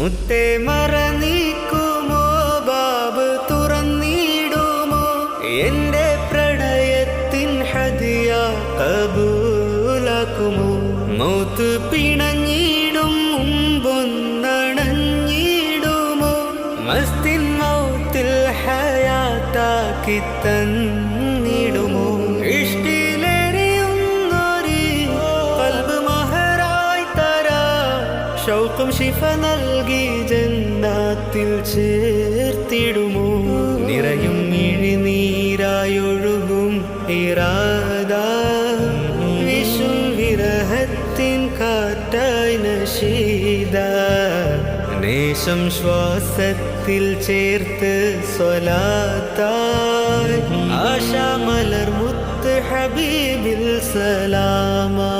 മുത്തേ മറനീക്കുമോ ബാബ് തുറന്നിടുമോ എന്റെ പ്രണയത്തിൻ ഹദിയ കബൂലാക്കുമോ മൗത്ത് പിണഞ്ഞിടും മുമ്പൊന്നണഞ്ഞിടുമോ മസ്തിൻ മൗത്തിൽ ഹയാത്താക്കി തന്നിടുമോ ഇഷ്ടിലെറിയുന്നൊരു ഖൽബ് മഹറായി തരാ ശൗഖും ശിഫ നൽകി ജന്നാത്തിൽ ചേർത്തിടുമോ നിറയും മിഴിനീരായൊഴുകും ഇറാദ വിഷും വിരഹത്തിൻ കാറ്റായി നശീദ നേശം ശ്വാസത്തിൽ ചേർത്ത് സ്വലാത്തായി ആശാ മലർ മുത്ത് ഹബീബിൽ സലാമാ.